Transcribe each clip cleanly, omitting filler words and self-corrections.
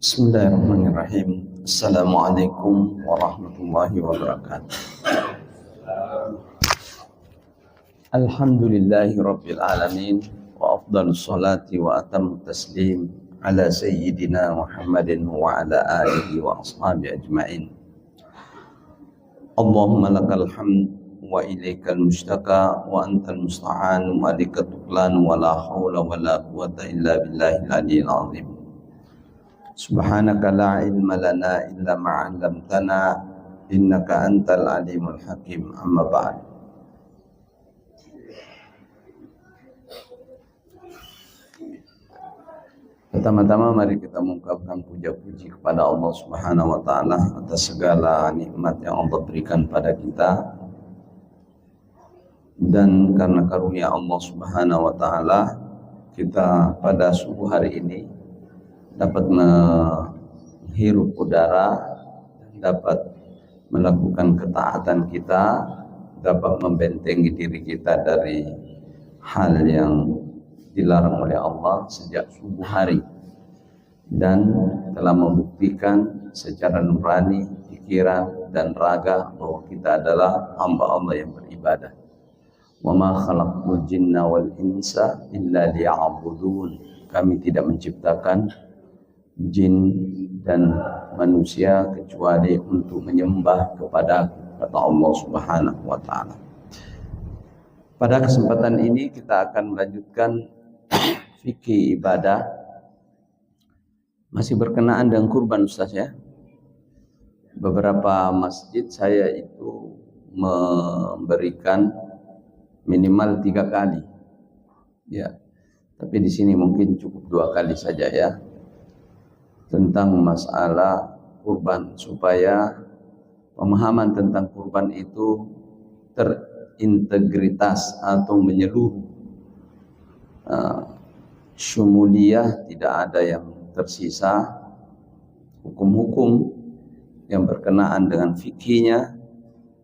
Bismillahirrahmanirrahim. Assalamualaikum warahmatullahi wabarakatuh. Alhamdulillahi rabbil alamin wa afdalus salati wa atammu taslim ala sayyidina Muhammadin wa ala alihi wa ashabihi ajmain. Allahumma lakal hamd wa ilaikal mustaka wa antal musta'an wa alikal tuklan wa la hawla wa la quwata illa billahil aliyyil azim. Subhanaka la ilma lana illa ma 'allamtana innaka antal alimul hakim. Amma ba'd. Pertama-tama mari kita mengungkapkan puja-puji kepada Allah Subhanahu wa taala atas segala nikmat yang Allah berikan pada kita. Dan karena karunia Allah Subhanahu wa taala, kita pada subuh hari ini dapat menghirup udara, dapat melakukan ketaatan kita, dapat membentengi diri kita dari hal yang dilarang oleh Allah sejak subuh hari, dan telah membuktikan secara nurani, pikiran dan raga bahwa kita adalah hamba Allah yang beribadah. Wa ma khalaqtul jinna wal insa illa liya'budun. Kami tidak menciptakan jin dan manusia kecuali untuk menyembah kepada Allah Subhanahu wa taala. Pada kesempatan ini kita akan melanjutkan fikih ibadah, masih berkenaan dengan kurban, Ustaz ya. Beberapa masjid saya itu memberikan minimal 3 kali ya, tapi di sini mungkin cukup 2 kali saja ya, tentang masalah kurban, supaya pemahaman tentang kurban itu terintegritas atau menyeluruh, syumuliyah, tidak ada yang tersisa. Hukum-hukum yang berkenaan dengan fikihnya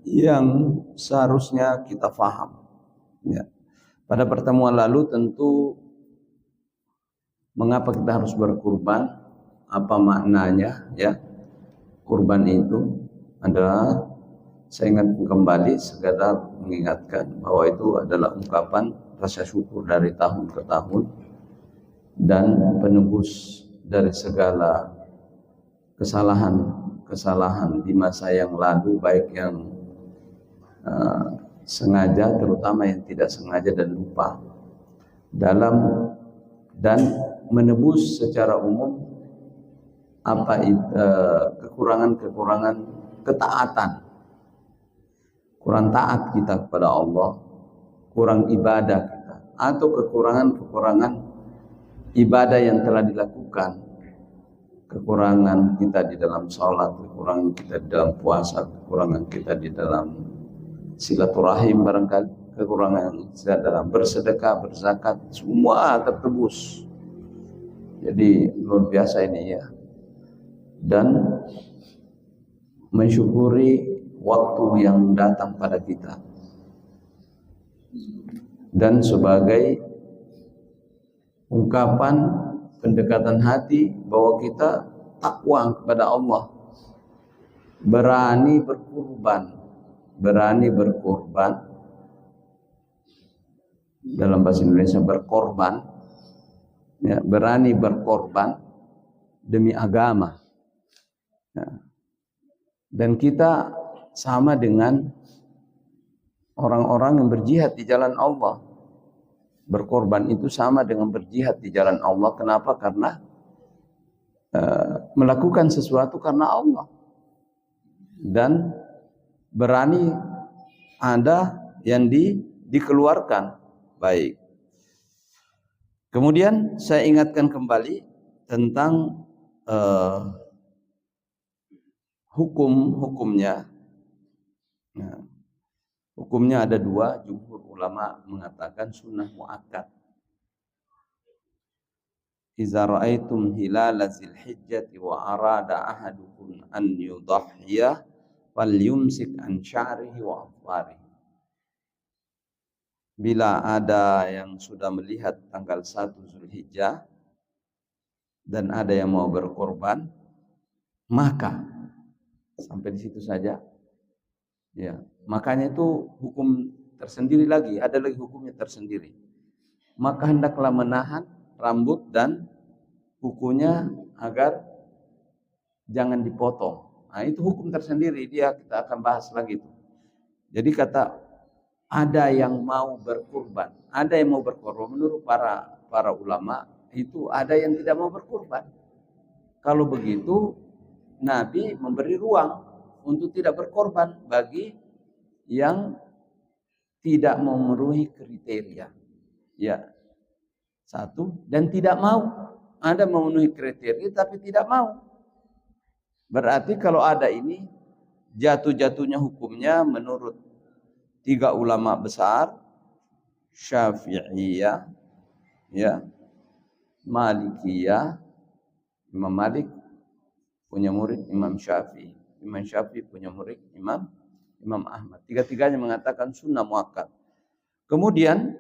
yang seharusnya kita faham ya. Pada pertemuan lalu tentu mengapa kita harus berkurban, apa maknanya ya. Kurban itu adalah, saya ingat kembali sekedar mengingatkan bahwa itu adalah ungkapan rasa syukur dari tahun ke tahun dan penebus dari segala kesalahan di masa yang lalu, baik yang sengaja, terutama yang tidak sengaja dan lupa, dan menebus secara umum apa kekurangan-kekurangan ketaatan, kurang taat kita kepada Allah, kurang ibadah kita, atau kekurangan-kekurangan ibadah yang telah dilakukan, kekurangan kita di dalam sholat, kekurangan kita di dalam puasa, kekurangan kita di dalam silaturahim barangkali, kekurangan kita dalam bersedekah, berzakat, semua tertebus. Jadi luar biasa ini ya. Dan mensyukuri waktu yang datang pada kita, dan sebagai ungkapan pendekatan hati bahwa kita takwa kepada Allah, berani berkorban, dalam bahasa Indonesia berkorban ya, berani berkorban demi agama ya. Dan kita sama dengan orang-orang yang berjihad di jalan Allah. Berkorban itu sama dengan berjihad di jalan Allah. Kenapa? Karena melakukan sesuatu karena Allah, dan berani ada yang dikeluarkan. Baik. Kemudian saya ingatkan kembali tentang hukum-hukumnya. Nah, hukumnya ada 2. Jumhur ulama mengatakan sunnah muakkad. Iza ra'aitum hilala zilhijjati wa arada ahadukum an yudahhiya falyumsik an sya'rihi wa afwarihi. Bila ada yang sudah melihat tanggal 1 Zulhijjah, dan ada yang mau berkorban, maka sampai di situ saja. Ya, makanya itu hukum tersendiri lagi, ada lagi hukumnya tersendiri. Maka hendaklah menahan rambut dan kukunya agar jangan dipotong. Nah, itu hukum tersendiri, kita akan bahas lagi itu. Jadi kata ada yang mau berkurban, menurut para ulama itu ada yang tidak mau berkurban. Kalau begitu Nabi memberi ruang untuk tidak berkorban bagi yang tidak memenuhi kriteria. Ya, satu, dan tidak mau. Ada memenuhi kriteria tapi tidak mau. Berarti kalau ada ini jatuh-jatuhnya hukumnya menurut 3 ulama besar, Syafi'iyah, ya, Malikiyah. Imam Malik punya murid Imam Syafi'i. Imam Syafi'i punya murid Imam Ahmad. Tiga-tiganya mengatakan sunnah muakkad. Kemudian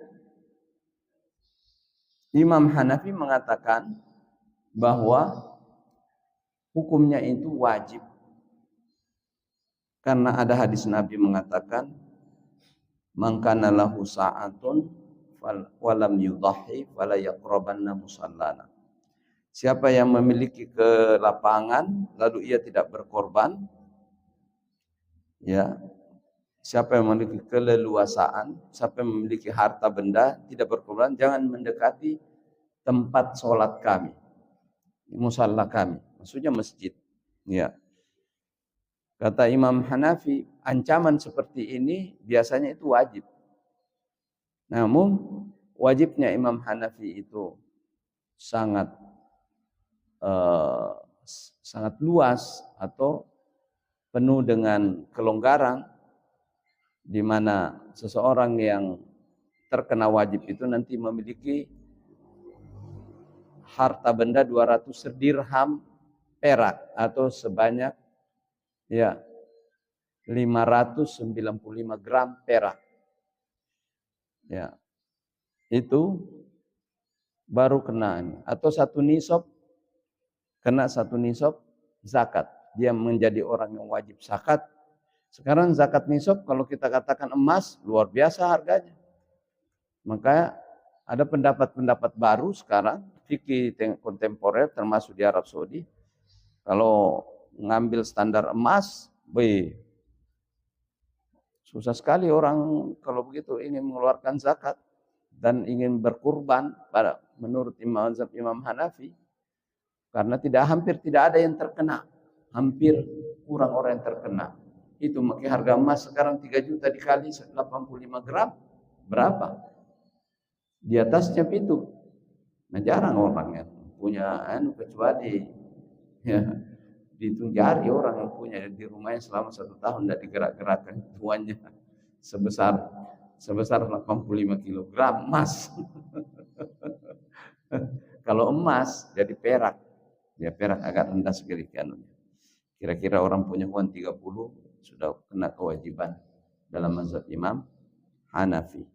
Imam Hanafi mengatakan bahwa hukumnya itu wajib. Karena ada hadis Nabi mengatakan, "Man kana lahu sa'atun walam yudhahi fala yaqrabanna musallana." Siapa yang memiliki kelapangan lalu ia tidak berkorban, ya. Siapa yang memiliki keleluasaan, siapa yang memiliki harta benda tidak berkorban, jangan mendekati tempat sholat kami, musalla kami, maksudnya masjid. Ya. Kata Imam Hanafi, ancaman seperti ini biasanya itu wajib. Namun wajibnya Imam Hanafi itu sangat luas atau penuh dengan kelonggaran, di mana seseorang yang terkena wajib itu nanti memiliki harta benda 200 dirham perak atau sebanyak 595 gram perak. Ya. Itu baru kena ini. Atau kena satu nisab zakat. Dia menjadi orang yang wajib zakat. Sekarang zakat nisab kalau kita katakan emas luar biasa harganya. Maka ada pendapat-pendapat baru sekarang fikih kontemporer termasuk di Arab Saudi. Kalau ngambil standar emas, susah sekali orang kalau begitu ingin mengeluarkan zakat dan ingin berkurban menurut Imam Hanafi, karena hampir tidak ada yang terkena, hampir kurang orang yang terkena. Itu makanya harga emas sekarang 3 juta dikali 85 gram berapa? Di atasnya itu. Nah, jarang orang yang punya kecuali dihitung jari orang yang punya di rumahnya selama 1 tahun tidak digerak-gerakkan tuannya sebesar 85 kilogram emas. Kalau emas jadi perak, ya perak agak rendah sekali kanunya. Kira-kira orang punya uang 30 sudah kena kewajiban dalam mazhab Imam Hanafi.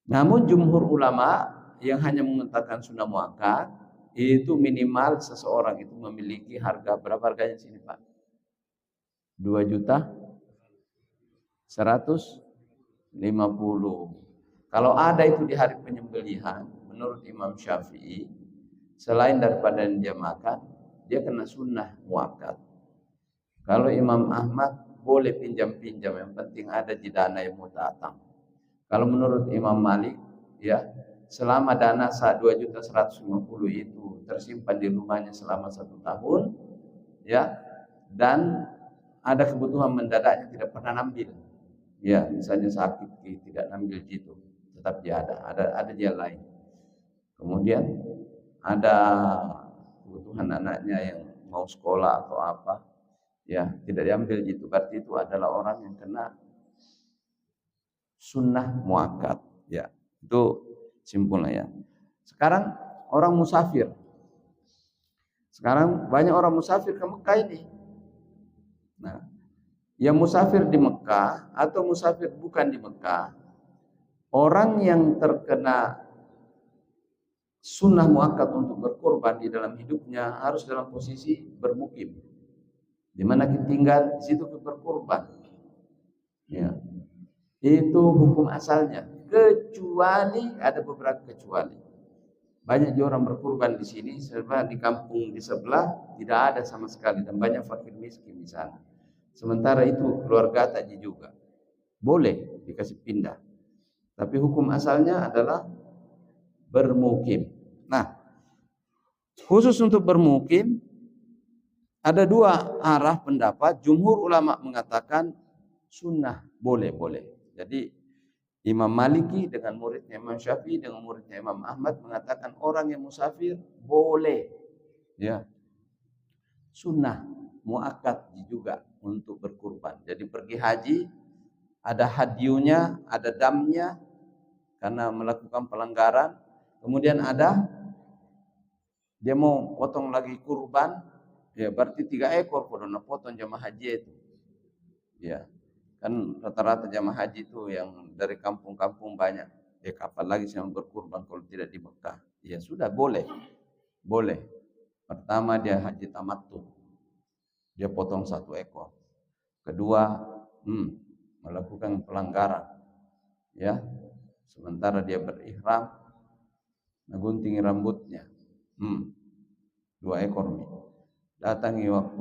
Namun jumhur ulama yang hanya mengatakan sunnah muakkad itu minimal seseorang itu memiliki harga, berapa harganya sini Pak? 2.150.000. Kalau ada itu di hari penyembelihan, menurut Imam Syafi'i, selain daripada yang dia makan, dia kena sunnah muakkad. Kalau Imam Ahmad boleh pinjam-pinjam, yang penting ada di dana yang muta'atam. Kalau menurut Imam Malik, ya, selama dana 2.150.000 itu tersimpan di rumahnya selama 1 tahun, ya, dan ada kebutuhan mendadaknya tidak pernah ambil, ya, misalnya sakit tidak ambil gitu, tetap dia ada dia lain. Kemudian ada kebutuhan anaknya yang mau sekolah atau apa, ya, tidak diambil gitu, berarti itu adalah orang yang kena sunnah muakkad, ya. Itu simpulnya, ya. Sekarang orang musafir. Sekarang banyak orang musafir ke Mekah ini. Nah, yang musafir di Mekah atau musafir bukan di Mekah, orang yang terkena sunnah muakkad untuk berkorban di dalam hidupnya harus dalam posisi bermukim. Di mana kita tinggal, di situ kita berkorban. Ya. Itu hukum asalnya. Kecuali ada beberapa kecuali. Banyak orang berkorban di sini, sebab di kampung di sebelah tidak ada sama sekali dan banyak fakir miskin di sana. Sementara itu keluarga takji juga. Boleh dikasih pindah. Tapi hukum asalnya adalah bermukim. Nah, khusus untuk bermukim ada dua arah pendapat. Jumhur ulama mengatakan sunnah, boleh. Jadi Imam Maliki dengan muridnya Imam Syafi'i dengan muridnya Imam Ahmad mengatakan orang yang musafir boleh, ya, sunnah muakkad juga untuk berkurban. Jadi pergi haji ada hadyunya, ada damnya karena melakukan pelanggaran. Kemudian ada dia mau potong lagi kurban, ya berarti 3 ekor podona potong jamaah haji itu. Ya. Kan rata-rata jamaah haji itu yang dari kampung-kampung banyak. Ya kapan lagi saya berkurban kalau tidak di Mekah? Ya sudah boleh. Pertama dia haji tamattu. Dia potong 1 ekor. Kedua, melakukan pelanggaran. Ya. Sementara dia berihram, ngegunting rambutnya. 2 ekor nih. Datangi waktu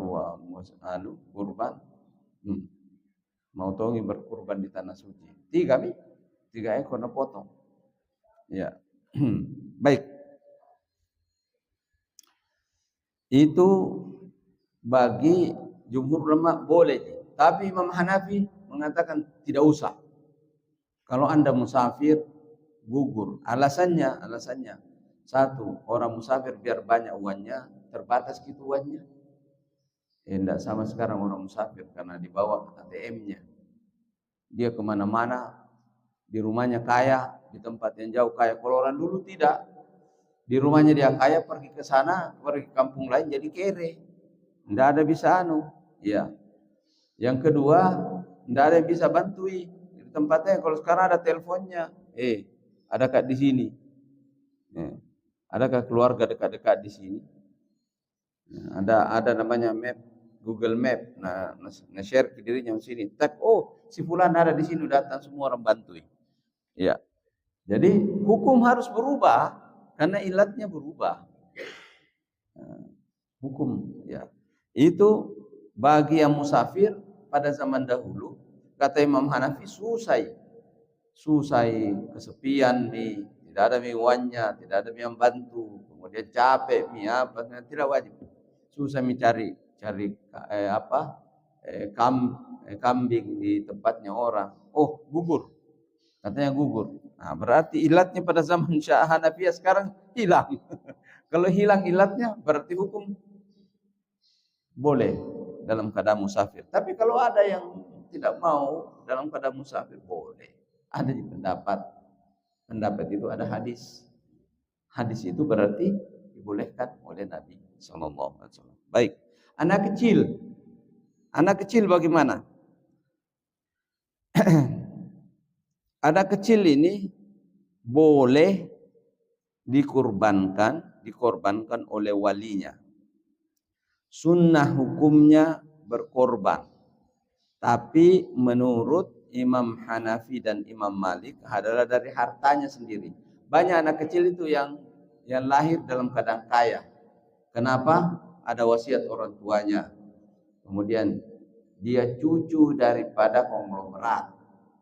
kurban. Mau tongi berkurban di tanah suci. 3 ekor na potong. Ya. Baik. Itu bagi jumhur ulama boleh. Tapi Imam Hanafi mengatakan tidak usah. Kalau Anda musafir gugur. Alasannya 1, orang musafir biar banyak uangnya, terbatas gitu uangnya. Tidak sama sekarang orang musafir karena di bawah ATM-nya. Dia kemana-mana, di rumahnya kaya, di tempat yang jauh kaya. Kalau orang dulu tidak, di rumahnya dia kaya, pergi ke sana, pergi ke kampung lain jadi kere. Tidak ada bisa ya. Yang kedua, tidak ada yang bisa bantui di tempatnya. Kalau sekarang ada teleponnya, adakah di sini? Adakah keluarga dekat-dekat di sini? Ada namanya map, Google Map. Nah share ke dirinya di sini. Tag, si fulan ada di sini, datang semua orang bantui. Ya. Jadi hukum harus berubah karena ilatnya berubah. Hukum, ya. Itu bagi yang musafir pada zaman dahulu, kata Imam Hanafi susai kesepian nih, tidak ada miwannya, tidak ada yang bantu, kemudian capek tidak wajib. Susah mencari kambing di tempatnya orang. Gugur. Katanya gugur. Nah, berarti ilatnya pada zaman Hanafiyah sekarang hilang. Kalau hilang ilatnya berarti hukum boleh dalam keadaan musafir. Tapi kalau ada yang tidak mau dalam keadaan musafir boleh. Ada di pendapat itu ada hadis. Hadis itu berarti dibolehkan oleh Nabi sallallahu alaihi wasallam. Baik. Anak kecil bagaimana? Anak kecil ini boleh dikorbankan oleh walinya. Sunnah hukumnya berkorban. Tapi menurut Imam Hanafi dan Imam Malik adalah dari hartanya sendiri. Banyak anak kecil itu yang lahir dalam keadaan kaya. Kenapa? Ada wasiat orang tuanya. Kemudian dia cucu daripada konglomerat.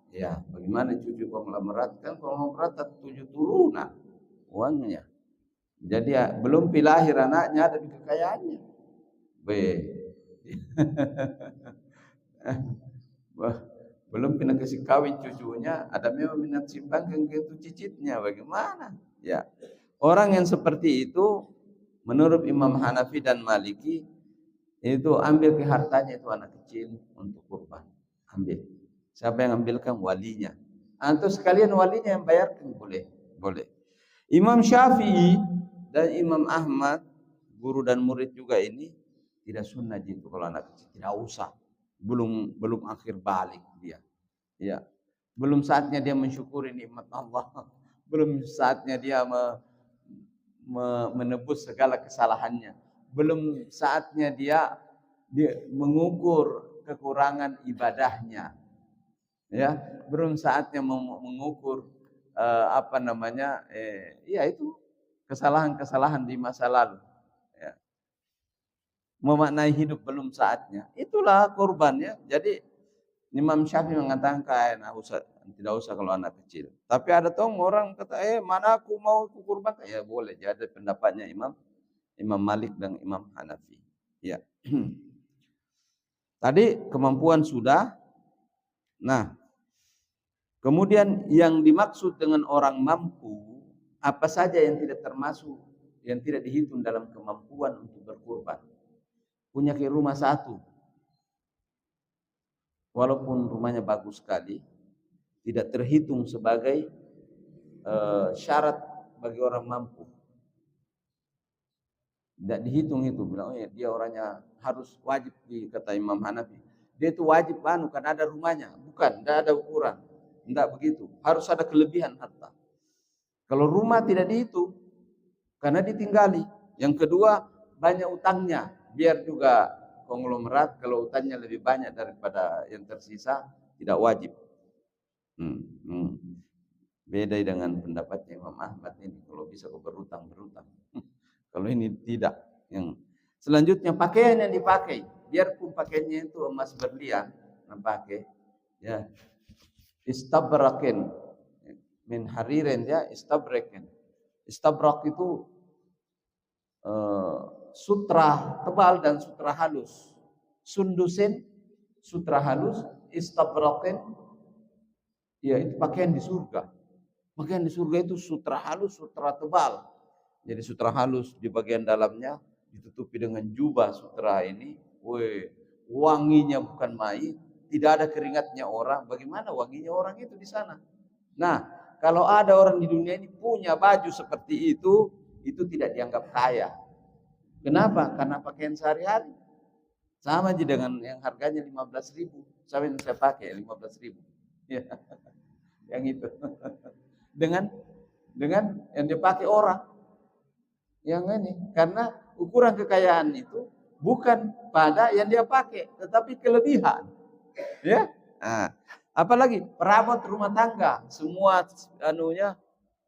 Ya, bagaimana cucu konglomerat? Kan konglomerat 7 turunan uangnya. Jadi belum lahir anaknya ada di kekayaannya. Belum pernah kasih kawin cucunya, ada memang minat simpan ke itu cicitnya. Bagaimana? Ya, orang yang seperti itu menurut Imam Hanafi dan Maliki itu ambil ke hartanya itu anak kecil untuk kurban. Ambil. Siapa yang ambilkan? Walinya. Atau sekalian walinya yang bayarkan boleh. Imam Syafi'i dan Imam Ahmad, guru dan murid juga ini tidak sunnah gitu kalau anak kecil, tidak usah. Belum akhir balik dia. Ya. Belum saatnya dia mensyukuri nikmat Allah. Belum saatnya dia menebus segala kesalahannya. Belum saatnya dia mengukur kekurangan ibadahnya, ya. Belum saatnya mengukur ya itu kesalahan-kesalahan di masa lalu. Ya. Memaknai hidup belum saatnya. Itulah kurbannya. Jadi Imam Syafi'i mengatakan tidak usah kalau anak kecil. Tapi ada orang kata, mana aku mau kurban? Ya boleh. Jadi pendapatnya Imam Malik dan Imam Hanafi. Ya. Tadi kemampuan sudah. Nah, kemudian yang dimaksud dengan orang mampu, apa saja yang tidak termasuk, yang tidak dihitung dalam kemampuan untuk berkurban. Punya rumah satu, walaupun rumahnya bagus sekali, tidak terhitung sebagai syarat bagi orang mampu. Tidak dihitung itu, bilang dia orangnya harus wajib kata Imam Hanafi. Dia itu wajib karena ada rumahnya, bukan, tidak ada ukuran, tidak begitu. Harus ada kelebihan harta. Kalau rumah tidak dihitung, karena ditinggali. Yang kedua, banyak utangnya, biar juga konglomerat kalau utangnya lebih banyak daripada yang tersisa tidak wajib. Beda dengan pendapatnya Imam Ahmad ini, kalau bisa kau berutang. Kalau ini tidak. Yang selanjutnya pakaian yang dipakai, biarpun pakaiannya itu emas berlian, pakai ya istabrakin min haririn, ya istabrakin. Istabrak itu sutra tebal dan sutra halus. Sundusin sutra halus, istabrakin ya itu pakaian di surga. Pakaian di surga itu sutra halus, sutra tebal. Jadi sutra halus di bagian dalamnya ditutupi dengan jubah sutra ini. Wanginya bukan main, tidak ada keringatnya orang. Bagaimana wanginya orang itu di sana? Nah, kalau ada orang di dunia ini punya baju seperti itu tidak dianggap kaya. Kenapa? Karena pakaian sehari-hari. Sama aja dengan yang harganya 15.000. Sama yang saya pakai 15.000. Ya. Yang itu. Dengan yang dipakai orang. Yang ini, karena ukuran kekayaan itu bukan pada yang dia pakai, tetapi kelebihan. Ya. Nah, apalagi perabot rumah tangga, semua anunya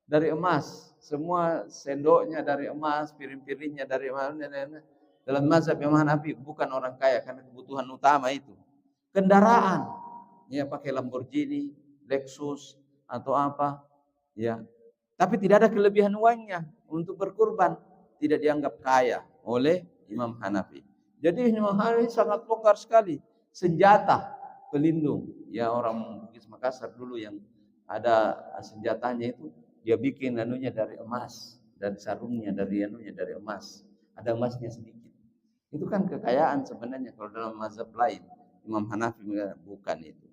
dari emas, semua sendoknya dari emas, piring-piringnya dari emas. Dalam mazhab Imam Hanafi bukan orang kaya karena kebutuhan utama itu. Kendaraan, ya pakai Lamborghini, Lexus atau apa, ya. Tapi tidak ada kelebihan uangnya untuk berkurban, tidak dianggap kaya oleh Imam Hanafi. Jadi Imam Hanafi sangat longgar sekali. Senjata pelindung, ya orang Bugis Makassar dulu yang ada senjatanya itu dia bikin anunya dari emas, dari sarungnya dari emas, ada emasnya sedikit. Itu kan kekayaan sebenarnya kalau dalam mazhab lain. Imam Hanafi bukan itu.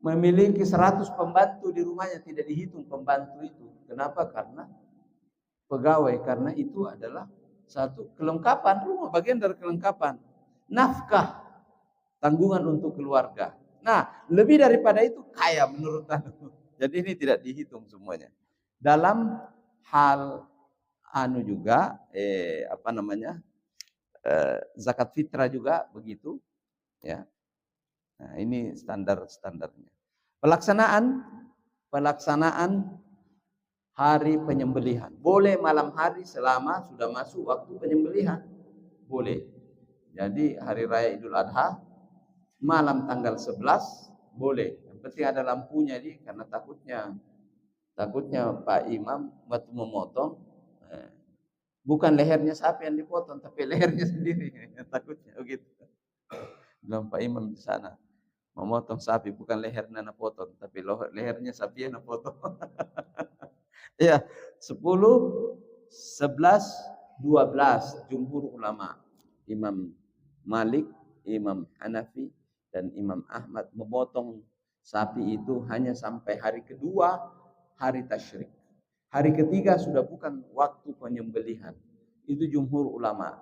Memiliki 100 pembantu di rumahnya, tidak dihitung pembantu itu. Kenapa? Karena pegawai, karena itu adalah satu kelengkapan rumah, bagian dari kelengkapan. Nafkah, tanggungan untuk keluarga. Nah, lebih daripada itu kaya menurut aku. Jadi ini tidak dihitung semuanya. Dalam hal juga zakat fitrah juga begitu, ya. Nah, ini standarnya. Pelaksanaan hari penyembelihan. Boleh malam hari selama sudah masuk waktu penyembelihan. Boleh. Jadi hari raya Idul Adha malam tanggal 11 boleh. Yang penting ada lampunya karena takutnya Pak Imam waktu memotong bukan lehernya sapi yang dipotong tapi lehernya sendiri. Takutnya begitu. Bilang Pak Imam di sana memotong sapi bukan lehernya na potong tapi lehernya sapi yang na potong. Ya, 10, 11, 12 jumhur ulama. Imam Malik, Imam Hanafi dan Imam Ahmad memotong sapi itu hanya sampai hari kedua, hari tasyrik. Hari ketiga sudah bukan waktu penyembelihan. Itu jumhur ulama.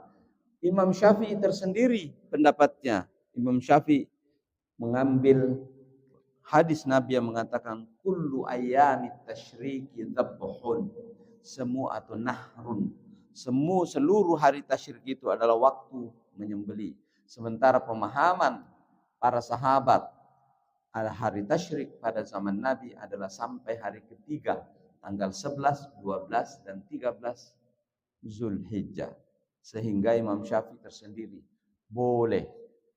Imam Syafi'i tersendiri pendapatnya. Imam Syafi'i mengambil hadis Nabi yang mengatakan kullu ayyamit tasyriki dzabhun. semu atau nahrun. Seluruh hari tasyrik itu adalah waktu menyembelih. Sementara pemahaman para sahabat hari tasyrik pada zaman Nabi adalah sampai hari ketiga, tanggal 11, 12, dan 13 Zulhijjah. Sehingga Imam Syafi'i tersendiri boleh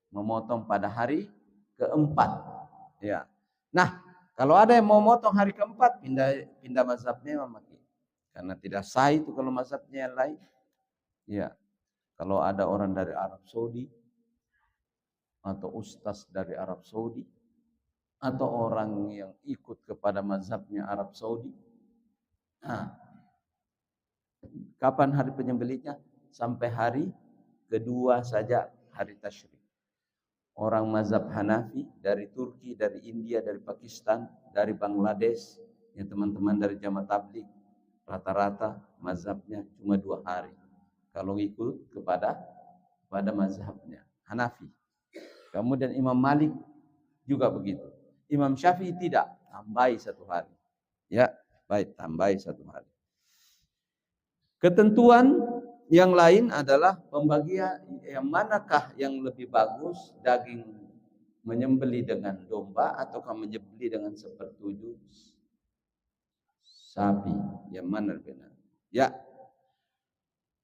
memotong pada hari keempat. Ya. Nah, kalau ada yang mau motong hari keempat, pindah mazhabnya Imam Maliki. Karena tidak sah itu kalau mazhabnya yang lain. Ya. Kalau ada orang dari Arab Saudi atau ustaz dari Arab Saudi atau orang yang ikut kepada mazhabnya Arab Saudi. Nah, kapan hari penyembelihnya? Sampai hari kedua saja hari tasyrik. Orang mazhab Hanafi dari Turki, dari India, dari Pakistan, dari Bangladesh, ya teman-teman dari Jamaah Tabligh, rata-rata mazhabnya cuma 2 hari. Kalau ikut kepada mazhabnya Hanafi. Kemudian Imam Malik juga begitu. Imam Syafi'i tidak, tambahi 1 hari. Ya, baik, tambahi 1 hari. Ketentuan yang lain adalah pembagian yang manakah yang lebih bagus, daging menyembelih dengan domba ataukah menyembelih dengan 1/7 sapi, yang mana lebih benar? Ya,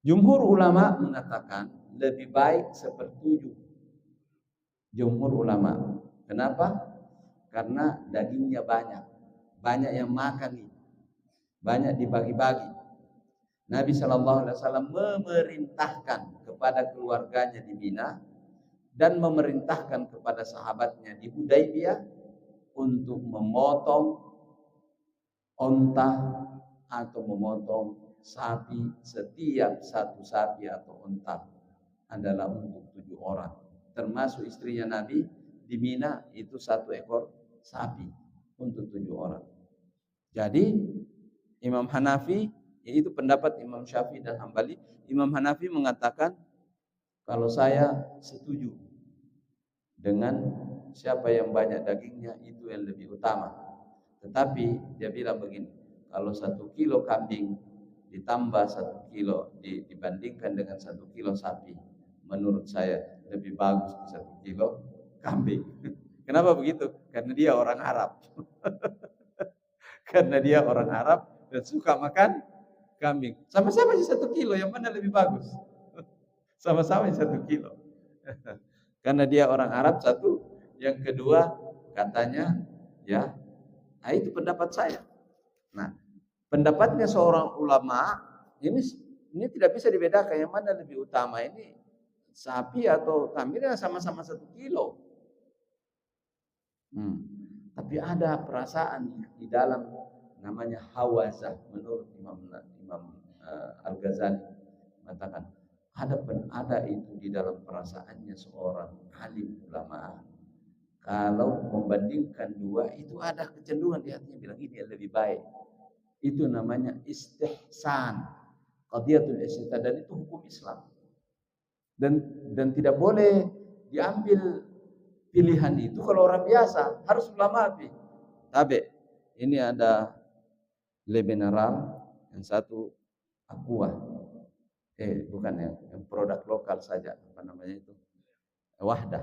jumhur ulama mengatakan lebih baik 1/7. Jumhur ulama. Kenapa? Karena dagingnya banyak yang makan, banyak dibagi-bagi. Nabi SAW memerintahkan kepada keluarganya di Mina dan memerintahkan kepada sahabatnya di Hudaybiyah untuk memotong onta atau memotong sapi. Setiap 1 sapi atau onta adalah untuk 7 orang. Termasuk istrinya Nabi di Mina itu 1 ekor sapi untuk 7 orang. Jadi Imam Hanafi, yaitu pendapat Imam Syafi'i dan Hambali. Imam Hanafi mengatakan kalau saya setuju dengan siapa yang banyak dagingnya itu yang lebih utama. Tetapi dia bilang begini, kalau 1 kilo kambing ditambah 1 kilo dibandingkan dengan 1 kilo sapi, menurut saya lebih bagus 1 kilo kambing. Kenapa begitu? Karena dia orang Arab. Karena dia orang Arab dan suka makan kambing. Sama-sama 1 kilo, yang mana lebih bagus? Sama-sama 1 kilo. Karena dia orang Arab, 1. Yang kedua, katanya, ya, nah itu pendapat saya. Nah, pendapatnya seorang ulama, ini tidak bisa dibedakan yang mana lebih utama. Ini sapi atau kambing sama-sama 1 kilo. Tapi ada perasaan di dalam, namanya hawazah. Menurut Imam Al-Ghazali mengatakan ada itu di dalam perasaannya seorang alim ulama. Kalau membandingkan 2 itu ada kecenderungan di hatinya bilang ini yang lebih baik. Itu namanya istihsan, qadiyatul istihsan, dan itu hukum Islam. Dan tidak boleh diambil pilihan itu kalau orang biasa, harus ulama. Tapi ini ada Le Mineral, yang 1 Aqua. Bukan yang produk lokal saja, apa namanya itu? Wahdah.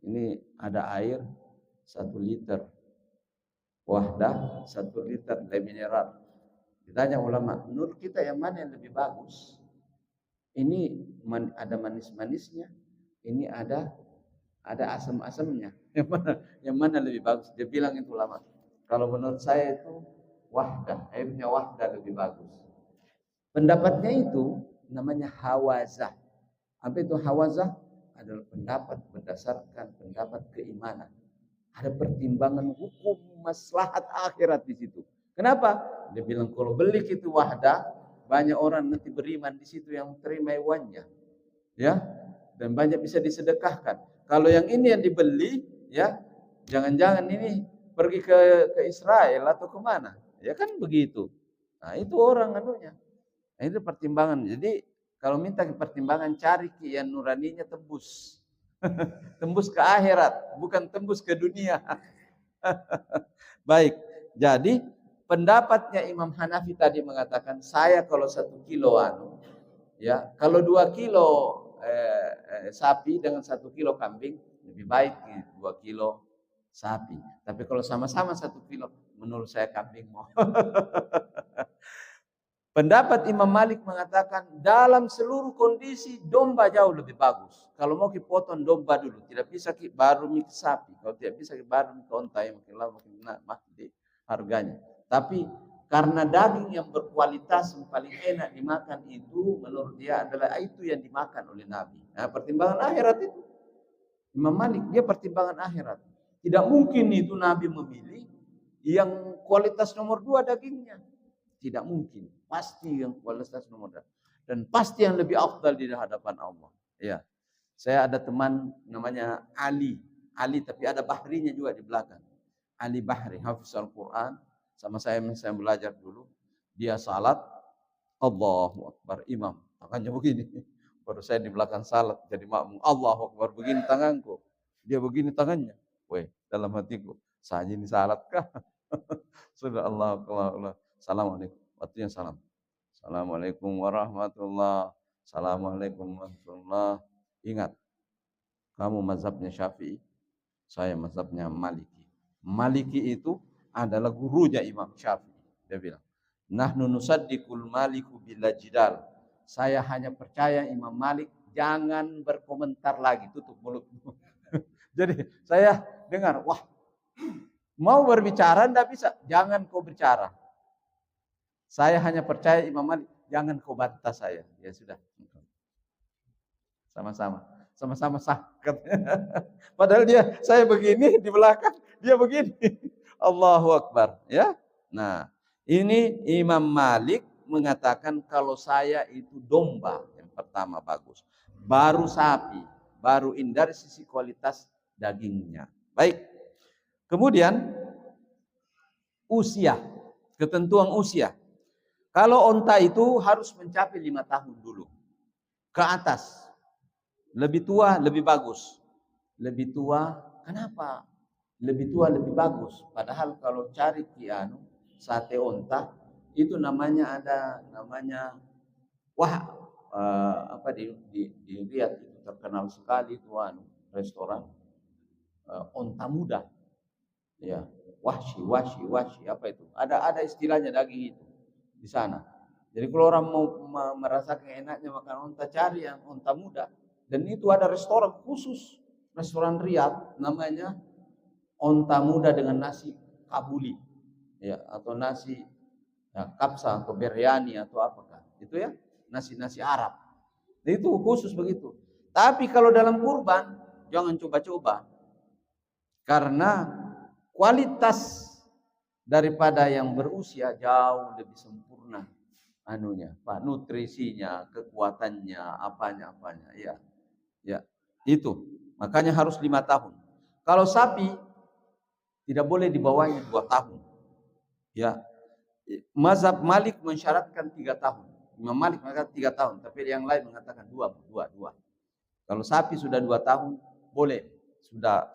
Ini ada air 1 liter. Wahdah 1 liter Le Mineral. Ditanya ulama, menurut kita yang mana yang lebih bagus? Ini ada manis-manisnya, ini ada asam-asamnya. Yang mana lebih bagus? Dia bilang itu ulama. Kalau menurut saya itu Wahdah, airnya Wahdah lebih bagus. Pendapatnya itu namanya hawazah. Apa itu hawazah? Adalah pendapat berdasarkan pendapat keimanan. Ada pertimbangan hukum maslahat akhirat di situ. Kenapa? Dia bilang kalau beli itu Wahdah, banyak orang nanti beriman di situ yang terima hewannya. Ya. Dan banyak bisa disedekahkan. Kalau yang ini yang dibeli, ya, jangan-jangan ini pergi ke Israel atau kemana? Ya kan begitu. Nah itu orang anunya. Nah, itu pertimbangan. Jadi kalau minta pertimbangan, cari yang nuraninya tembus. Tembus ke akhirat, bukan tembus ke dunia. Baik. Jadi pendapatnya Imam Hanafi tadi mengatakan, saya kalau 1 kilo ya, kalau 2 kilo sapi dengan 1 kilo kambing lebih baik 2 kilo sapi. Tapi kalau sama-sama 1 kilo, menurut saya kambing mau. Pendapat Imam Malik mengatakan dalam seluruh kondisi domba jauh lebih bagus. Kalau mau potong domba dulu, tidak bisa baru mik sapi. Kalau tidak bisa baru mik onta, yang makin lama makin harganya. Tapi karena daging yang berkualitas yang paling enak dimakan itu, menurut dia adalah itu yang dimakan oleh Nabi. Nah, pertimbangan akhirat itu. Imam Malik dia pertimbangan akhirat. Tidak mungkin itu Nabi memilih yang kualitas nomor 2 dagingnya. Tidak mungkin, pasti yang kualitas nomor 2 dan pasti yang lebih afdal di hadapan Allah. Ya, saya ada teman namanya Ali tapi ada Bahrinya juga di belakang. Ali Bahri, hafiz Al-Quran, sama saya belajar dulu. Dia salat, Allahu Akbar, imam, tangannya begini. Baru saya di belakang salat jadi makmum, Allahu Akbar, begini tanganku. Dia begini tangannya. Weh, dalam hatiku, saya ini salat kah? Sudah Allah. Assalamualaikum. Waktunya salam. Assalamualaikum warahmatullah. Assalamualaikum warahmatullah. Ingat, kamu mazhabnya Syafi'i, saya mazhabnya Maliki. Maliki itu adalah gurunya Imam Syafi'i. Dia bilang, nahnu nusaddiqul maliku bila jidal. Saya hanya percaya Imam Malik, jangan berkomentar lagi, tutup mulut. Jadi saya dengar, wah, mau berbicara enggak bisa, jangan kau bicara. Saya hanya percaya Imam Malik, jangan kau bantah saya. Ya sudah. Sama-sama sah. Padahal saya begini di belakang, dia begini. Allahu Akbar, ya. Nah, ini Imam Malik mengatakan kalau saya itu domba yang pertama bagus, baru sapi, baru dari sisi kualitas dagingnya. Baik. Kemudian usia, ketentuan usia. Kalau onta itu harus mencapai 5 tahun dulu ke atas. Lebih tua lebih bagus. Lebih tua, kenapa? Lebih tua lebih bagus. Padahal kalau cari sate onta itu namanya di Riyadh itu terkenal sekali itu restoran onta muda. Ya, wahshi apa itu? Ada istilahnya daging itu di sana. Jadi kalau orang mau merasakan enaknya makan onta, cari yang onta muda. Dan itu ada restoran khusus, restoran Riyadh namanya onta muda dengan nasi kabuli, ya, atau nasi kapsa atau biryani atau apakah itu ya, nasi Arab. Itu khusus begitu. Tapi kalau dalam kurban jangan coba-coba, karena kualitas daripada yang berusia jauh lebih sempurna nutrisinya, kekuatannya, apanya ya itu. Makanya harus 5 tahun. Kalau sapi tidak boleh di bawahnya 2 tahun. Ya. Mazhab Malik mensyaratkan 3 tahun. Imam Malik mengatakan 3 tahun, tapi yang lain mengatakan 2. Kalau sapi sudah 2 tahun boleh, sudah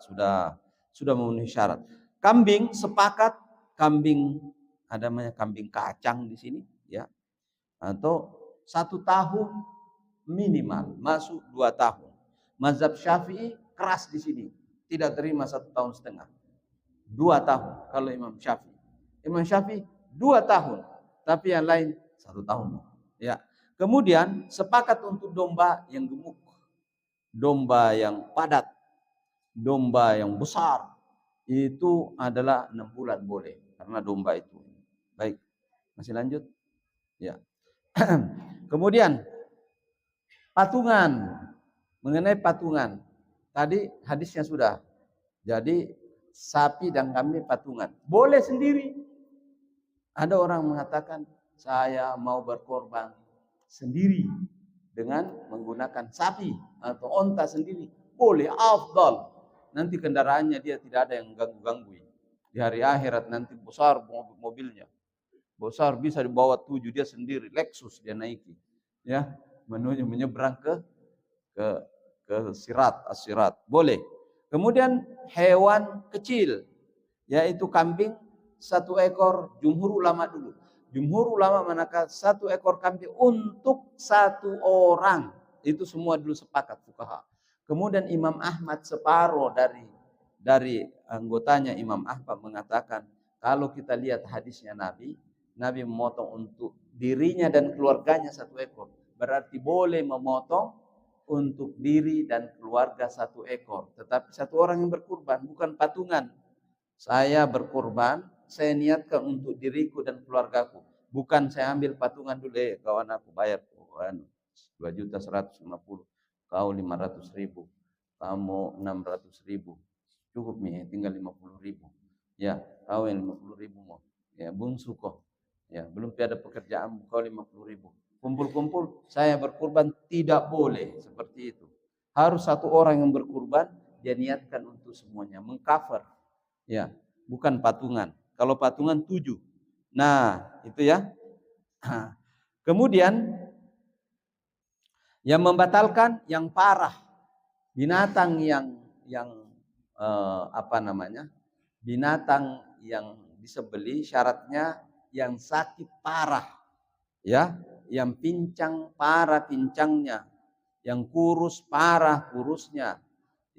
memenuhi syarat. Kambing sepakat, kambing ada namanya kambing kacang di sini, ya. Atau 1 tahun minimal, masuk 2 tahun. Mazhab Syafi'i keras di sini, tidak terima 1,5 tahun. 2 tahun kalau Imam Syafi'i. Imam Syafi'i 2 tahun, tapi yang lain 1 tahun. Ya. Kemudian sepakat untuk domba yang gemuk, domba yang padat, domba yang besar, itu adalah 6 bulan boleh, karena domba itu. Baik, masih lanjut? Ya. Kemudian patungan, mengenai patungan. Tadi hadisnya sudah. Jadi sapi dan kambing patungan. Boleh sendiri. Ada orang mengatakan saya mau berkorban sendiri dengan menggunakan sapi atau onta sendiri. Boleh, afdal. Nanti kendaraannya dia tidak ada yang ganggu-ganggu. Di hari akhirat nanti besar mobilnya. Besar bisa dibawa 7 dia sendiri, Lexus dia naiki. Ya, menuju menyeberang ke sirat, boleh. Kemudian hewan kecil, yaitu kambing 1 ekor, jumhur ulama dulu. Jumhur ulama manakala 1 ekor kambing untuk 1 orang. Itu semua dulu sepakat fuqaha. Kemudian Imam Ahmad separuh dari anggotanya Imam Ahmad mengatakan, kalau kita lihat hadisnya Nabi memotong untuk dirinya dan keluarganya 1 ekor. Berarti boleh memotong untuk diri dan keluarga 1 ekor. Tetapi 1 orang yang berkurban, bukan patungan. Saya berkurban, saya niatkan untuk diriku dan keluargaku. Bukan saya ambil patungan dulu, kawan aku bayar 2.150.000, kau 500.000, kamu 600.000. Cukup nih, tinggal 50.000. Ya, kau yang 50.000 mau. Ya, bungsu kok. Ya, belum ada pekerjaan, kau 50.000. Kumpul-kumpul, saya berkurban, tidak boleh seperti itu. Harus 1 orang yang berkurban, dia niatkan untuk semuanya, mengcover. Ya, bukan patungan. Kalau patungan 7. Nah, itu ya. Kemudian yang membatalkan yang parah. Binatang yang binatang yang disembeli syaratnya yang sakit parah. Ya, yang pincang parah pincangnya, yang kurus parah kurusnya,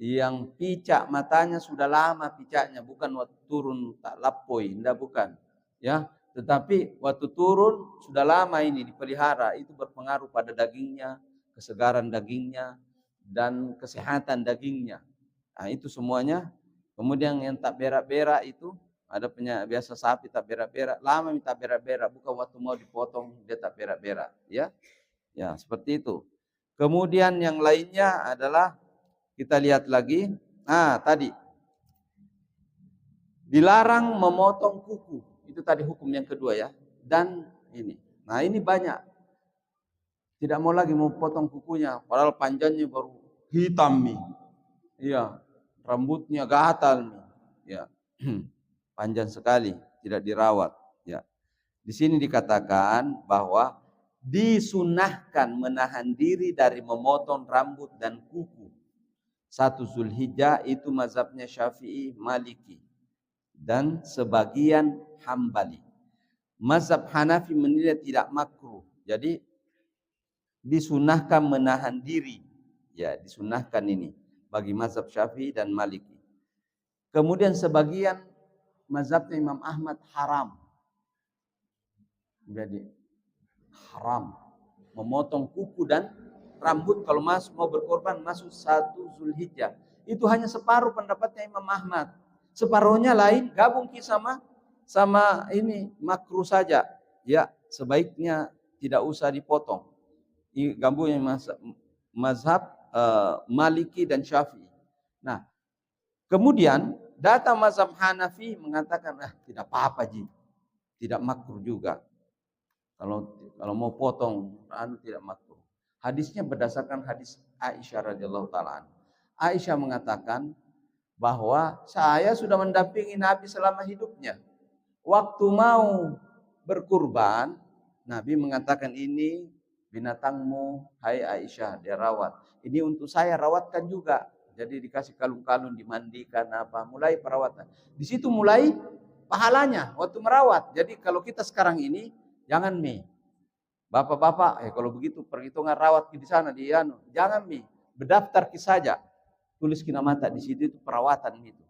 yang picak matanya sudah lama picaknya, bukan waktu turun tak lapoi, enggak, bukan. Ya, tetapi waktu turun sudah lama ini dipelihara, itu berpengaruh pada dagingnya, kesegaran dagingnya dan kesehatan dagingnya. Nah, itu semuanya. Kemudian yang tak berak-berak itu ada biasa sapi tak berak-berak, lama minta berak-berak, bukan waktu mau dipotong dia tak berak-berak, ya. Ya, seperti itu. Kemudian yang lainnya adalah kita lihat lagi. Tadi dilarang memotong kuku. Itu tadi hukum yang kedua ya. Dan ini. Nah, ini banyak. Tidak mau lagi mau potong kukunya, padahal panjangnya baru hitam nih. Iya, rambutnya gatal nih. Ya. Panjang sekali, tidak dirawat, ya. Di sini dikatakan bahwa disunahkan menahan diri dari memotong rambut dan kuku 1 Zulhijjah, itu mazhabnya Syafi'i, Maliki dan sebagian Hambali. Mazhab Hanafi menilai tidak makruh. Jadi disunahkan menahan diri. Ya, disunahkan ini bagi mazhab Syafi'i dan Maliki. Kemudian sebagian mazhabnya Imam Ahmad haram. Jadi haram memotong kuku dan rambut kalau mau berkorban masuk 1 Zulhijjah. Itu hanya separuh pendapatnya Imam Ahmad. Separuhnya lain gabung sama ini makruh saja. Ya, sebaiknya tidak usah dipotong. Ini gabungnya mazhab Maliki dan Syafi'i. Nah, kemudian data mazhab Hanafi mengatakan tidak apa-apa Ji. Tidak makruh juga. Kalau mau potong tidak makruh. Hadisnya berdasarkan hadis Aisyah radhiyallahu taala. Aisyah mengatakan bahwa saya sudah mendampingi Nabi selama hidupnya. Waktu mau berkurban, Nabi mengatakan, ini binatangmu, hai Aisyah, dia rawat. Ini untuk saya, rawatkan juga. Jadi dikasih kalung-kalung, dimandikan apa, mulai perawatan. Di situ mulai pahalanya waktu merawat. Jadi kalau kita sekarang ini jangan bapak-bapak, kalau begitu perhitungan rawat di sana jangan berdaftar saja. Tulis kena mata di situ, itu perawatan itu.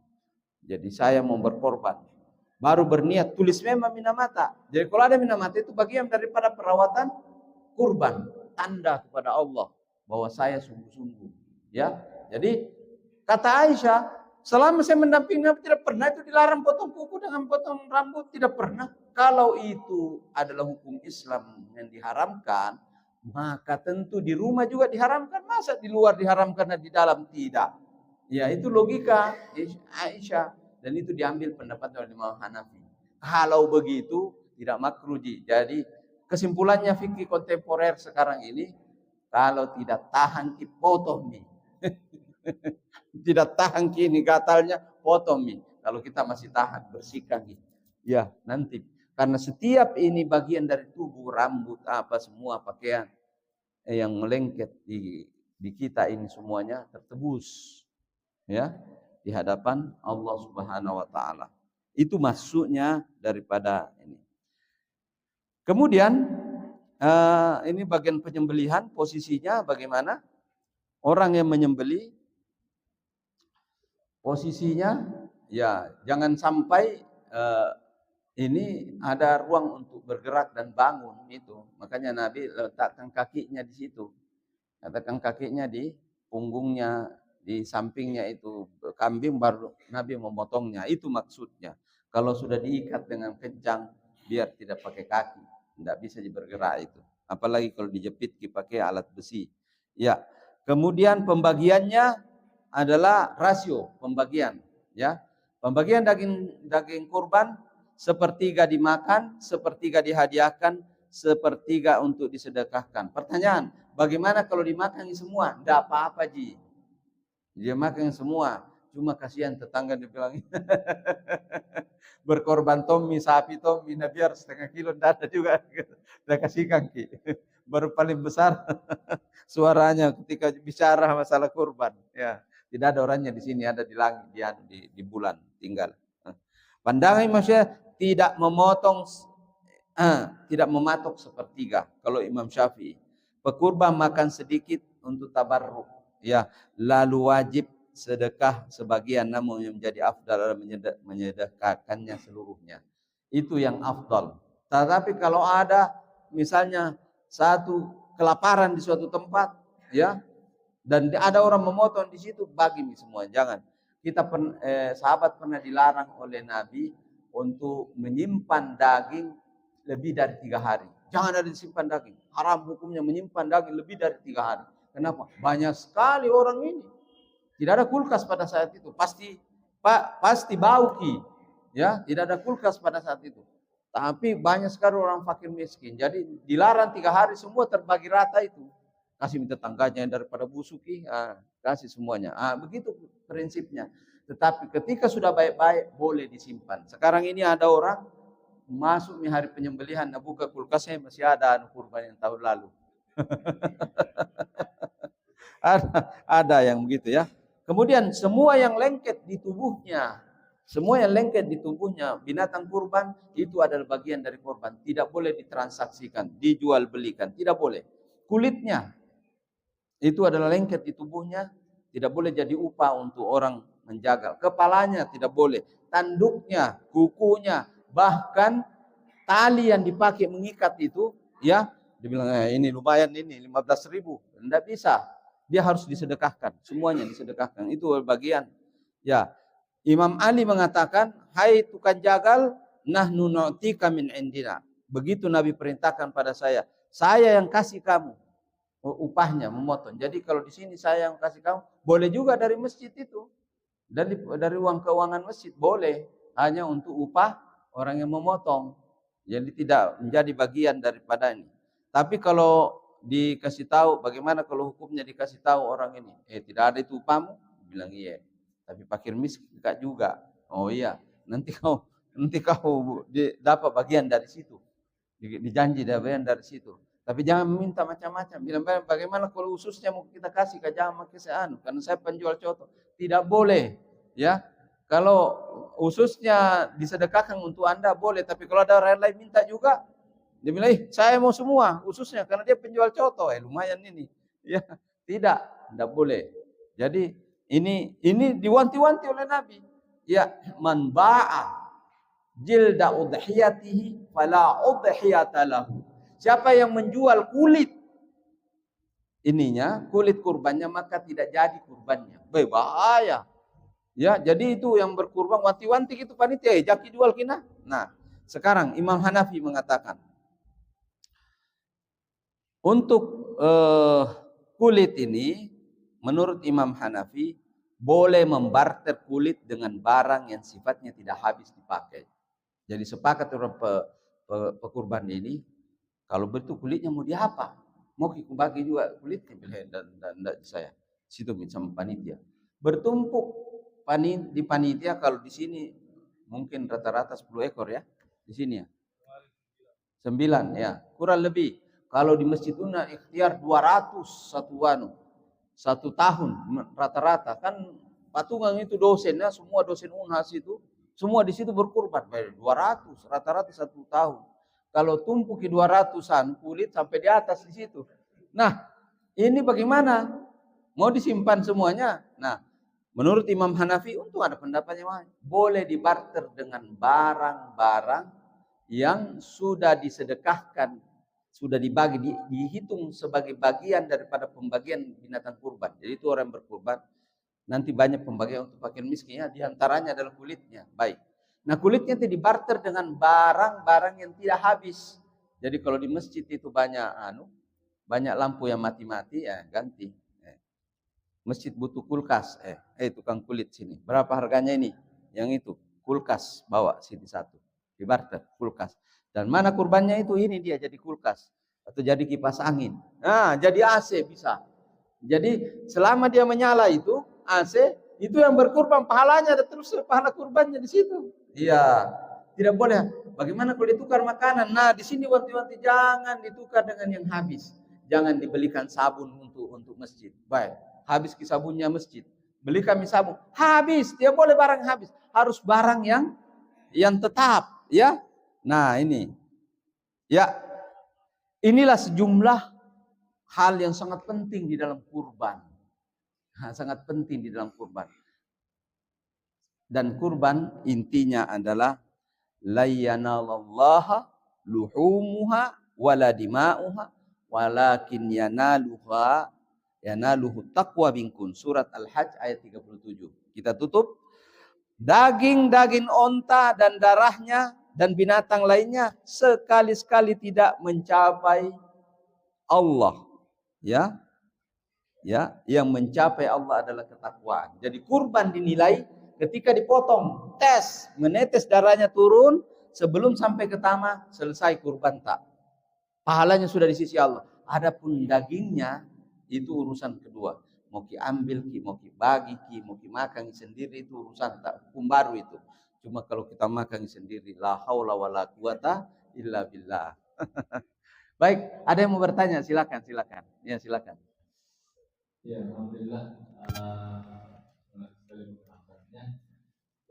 Jadi saya mau berkorban, baru berniat tulis memang minamata. Jadi kalau ada minamata itu bagian daripada perawatan kurban, tanda kepada Allah bahwa saya sungguh-sungguh. Ya, jadi kata Aisyah, selama saya mendampingi Nabi tidak pernah itu dilarang potong kuku dengan potong rambut, tidak pernah. Kalau itu adalah hukum Islam yang diharamkan, maka tentu di rumah juga diharamkan. Masa di luar diharamkan dan di dalam tidak? Ya, itu logika Aisyah, dan itu diambil pendapat oleh Imam Hanafi. Kalau begitu tidak makruh. Jadi kesimpulannya fikih kontemporer sekarang ini, kalau tidak tahan potong tidak tahan kini gatalnya, potong Kalau kita masih tahan, bersihkan ya nanti. Karena setiap ini bagian dari tubuh, rambut apa semua pakaian yang melengket di kita ini semuanya tertebus ya di hadapan Allah Subhanahu wa taala. Itu maksudnya daripada ini. Kemudian ini bagian penyembelihan, posisinya bagaimana? Orang yang menyembelih posisinya ya jangan sampai ini ada ruang untuk bergerak dan bangun itu. Makanya Nabi letakkan kakinya di situ. Letakkan kakinya di punggungnya, di sampingnya itu kambing, baru Nabi memotongnya. Itu maksudnya. Kalau sudah diikat dengan kencang biar tidak pakai kaki, tidak bisa bergerak itu. Apalagi kalau dijepit pakai alat besi. Ya. Kemudian pembagiannya adalah rasio pembagian, ya. Pembagian daging kurban, sepertiga dimakan, sepertiga dihadiahkan, sepertiga untuk disedekahkan. Pertanyaan, bagaimana kalau dimakan semua? Tidak apa-apa, Ji. Dia makan semua. Cuma kasihan tetangga dibilang berkorban Tommy, sapi Tommy, nah biar setengah kilo tidak ada juga. Saya kasihkan, Ki. Baru paling besar suaranya ketika bicara masalah kurban. Ya, tidak ada orangnya di sini, ada di langit, di bulan tinggal. Pandangan manusia tidak memotong, tidak mematok sepertiga. Kalau Imam Syafi'i, pekurban makan sedikit untuk tabarruk, ya, lalu wajib sedekah sebagian, namun yang menjadi afdal adalah menyedekahkannya seluruhnya. Itu yang afdal. Tetapi kalau ada misalnya satu kelaparan di suatu tempat, ya, dan ada orang memotong di situ, bagi semua. Jangan. Kita sahabat pernah dilarang oleh Nabi untuk menyimpan daging lebih dari 3 hari. Jangan ada disimpan daging. Haram hukumnya menyimpan daging lebih dari 3 hari. Kenapa? Banyak sekali orang ini. Tidak ada kulkas pada saat itu. Pasti bau, Ki. Ya, tidak ada kulkas pada saat itu. Tapi banyak sekali orang fakir miskin. Jadi dilarang 3 hari, semua terbagi rata itu. Kasih minta tangganya daripada busuki, kasih semuanya. Begitu prinsipnya. Tetapi ketika sudah baik-baik, boleh disimpan. Sekarang ini ada orang masuk di hari penyembelihan, buka kulkasnya masih ada kurban yang tahun lalu. ada yang begitu, ya. Kemudian semua yang lengket di tubuhnya, binatang kurban itu adalah bagian dari kurban. Tidak boleh ditransaksikan, dijual belikan, tidak boleh. Kulitnya itu adalah lengket di tubuhnya, tidak boleh jadi upah untuk orang menjaga. Kepalanya tidak boleh, tanduknya, kukunya, bahkan tali yang dipakai mengikat itu, ya, dibilang ini lumayan, ini 15.000, tidak bisa. Dia harus disedekahkan, semuanya disedekahkan. Itu bagian. Ya, Imam Ali mengatakan, hai tukang jagal, nahnu nu'tika min indina. Begitu Nabi perintahkan pada saya yang kasih kamu upahnya memotong. Jadi kalau di sini saya yang kasih kamu, boleh juga dari masjid itu, dari uang keuangan masjid boleh, hanya untuk upah orang yang memotong. Jadi tidak menjadi bagian daripada ini. Tapi kalau dikasih tahu, bagaimana kalau hukumnya dikasih tahu orang ini, tidak ada itu upahmu, bilang iya. Tapi fakir miskin juga. Oh iya, nanti kau dapat bagian dari situ. Dijanji bagian dari situ. Tapi jangan minta macam-macam. Bilang bagaimana kalau ususnya mau kita kasih, jangan pakai karena saya penjual coto. Tidak boleh, ya. Kalau ususnya disedekahkan untuk Anda boleh, tapi kalau ada orang lain minta juga, dia bilang, saya mau semua ususnya karena dia penjual coto, lumayan ini. Ya, tidak boleh. Jadi ini diwanti-wanti oleh Nabi. Ya, man ba'a jilda udhiyatihi fala udhiyata lahu. Siapa yang menjual kulit kurbannya, maka tidak jadi kurbannya. Bahaya. Ya, jadi itu yang berkurban wanti-wanti gitu panitia, jaki jual kina. Nah, sekarang Imam Hanafi mengatakan untuk kulit ini, menurut Imam Hanafi boleh membarter kulit dengan barang yang sifatnya tidak habis dipakai. Jadi sepakat orang pekurban ini, kalau betul kulitnya mau diapa? Mau kita bagi juga kulitnya, dan saya. Situ sama panitia. Bertumpuk di panitia, kalau di sini mungkin rata-rata 10 ekor ya. Di sini ya. 9 ya, kurang lebih. Kalau di Masjid Una ikhtiar 200 satu tahun rata-rata. Kan patungan itu dosennya, semua dosen Unhas itu Semua di situ berkurban, 200, rata-rata 1 tahun. Kalau tumpuki 200-an kulit sampai di atas di situ. Nah, ini bagaimana? Mau disimpan semuanya? Nah, menurut Imam Hanafi, untung ada pendapatnya, boleh dibarter dengan barang-barang yang sudah disedekahkan, sudah dibagi, dihitung sebagai bagian daripada pembagian binatang kurban. Jadi itu orang yang berkurban, nanti banyak pembagian untuk fakir miskin, ya, diantaranya adalah kulitnya. Baik. Nah, kulitnya itu dibarter dengan barang-barang yang tidak habis. Jadi kalau di masjid itu banyak lampu yang mati-mati, ya ganti. Masjid butuh kulkas, tukang kulit sini. Berapa harganya ini? Yang itu kulkas, bawa sini satu. Dibarter kulkas. Dan mana kurbannya itu? Ini dia jadi kulkas atau jadi kipas angin. Nah, jadi AC bisa. Jadi selama dia menyala itu AC, itu yang berkurban pahalanya ada terus pahala kurbannya di situ. Iya, tidak boleh. Bagaimana kalau ditukar makanan? Nah, di sini wanti-wanti jangan ditukar dengan yang habis. Jangan dibelikan sabun untuk masjid. Baik, habis ke sabunnya masjid. Beli kami sabun, habis. Dia boleh barang habis. Harus barang yang tetap, ya. Nah, ini. Ya. Inilah sejumlah hal yang sangat penting di dalam kurban. Sangat penting di dalam kurban. Dan kurban intinya adalah la yanalallaha luhumuha wala dima'uha walakin yanaluhu taqwa minkum. Surat Al-Hajj ayat 37. Kita tutup. Daging-daging onta dan darahnya dan binatang lainnya sekali-sekali tidak mencapai Allah. Ya, yang mencapai Allah adalah ketakwaan. Jadi kurban dinilai ketika dipotong, menetes darahnya turun sebelum sampai ke tanah, selesai kurban tak. Pahalanya sudah di sisi Allah. Adapun dagingnya itu urusan kedua. Mau ambil mau bagi mau makan sendiri itu urusan tak, hukum baru itu. Cuma kalau kita makan sendiri, la haula wala quwata illa billah. Baik, ada yang mau bertanya? Silakan. Ya, silakan. Ya, alhamdulillah.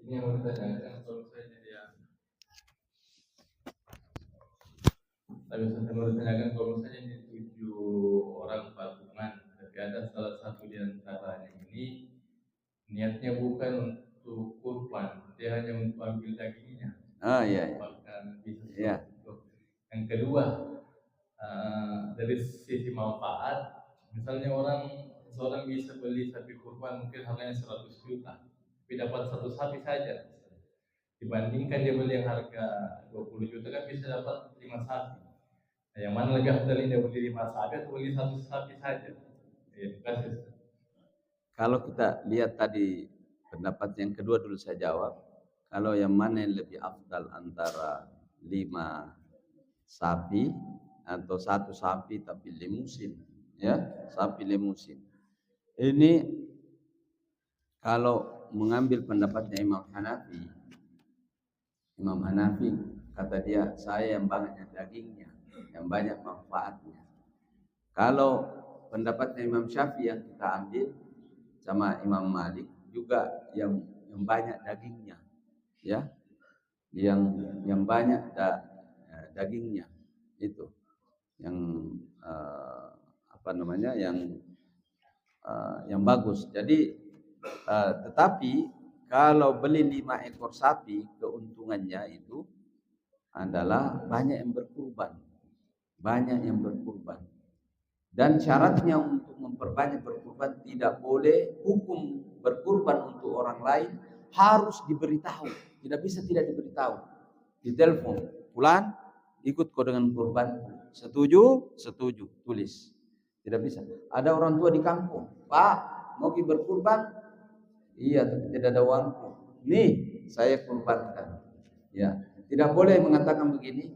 Ini yang mau kita tanyakan, kalau misalnya dia kalau misalnya ini 7 orang patungan, tapi ada salah satu di antaranya ini niatnya bukan untuk kurban, dia hanya untuk ambil dagingnya. Iya. Iya. Yang kedua, dari sisi manfaat, misalnya seorang bisa beli sapi kurban mungkin harganya 100 juta, tapi dapat 1 sapi saja. Dibandingkan dia beli yang harga 20 juta kan bisa dapat 5 sapi. Nah, yang mana lebih afdal, dia beli 5 sapi atau beli 1 sapi saja? Terima kasih. Kalau kita lihat tadi pendapat yang kedua dulu saya jawab. Kalau yang mana yang lebih afdal antara 5 sapi atau 1 sapi tapi limusin, ya, sapi limusin. Ini kalau mengambil pendapatnya Imam Hanafi kata dia, saya yang banyak dagingnya, yang banyak manfaatnya. Kalau pendapatnya Imam Syafi'i yang kita ambil sama Imam Malik juga yang banyak dagingnya, ya, yang banyak dagingnya itu yang yang bagus. Jadi tetapi kalau beli 5 ekor sapi, keuntungannya itu adalah banyak yang berkurban. Dan syaratnya untuk memperbanyak berkurban, tidak boleh hukum berkurban untuk orang lain harus diberitahu. Tidak bisa tidak diberitahu. Ditelepon, "Fulan, ikut kau dengan kurban." Setuju, tulis. Tidak bisa. Ada orang tua di kampung, "Pak, mau berkurban?" "Iya, tapi tidak ada uangku." "Nih, saya kurbankan." Ya, tidak boleh mengatakan begini,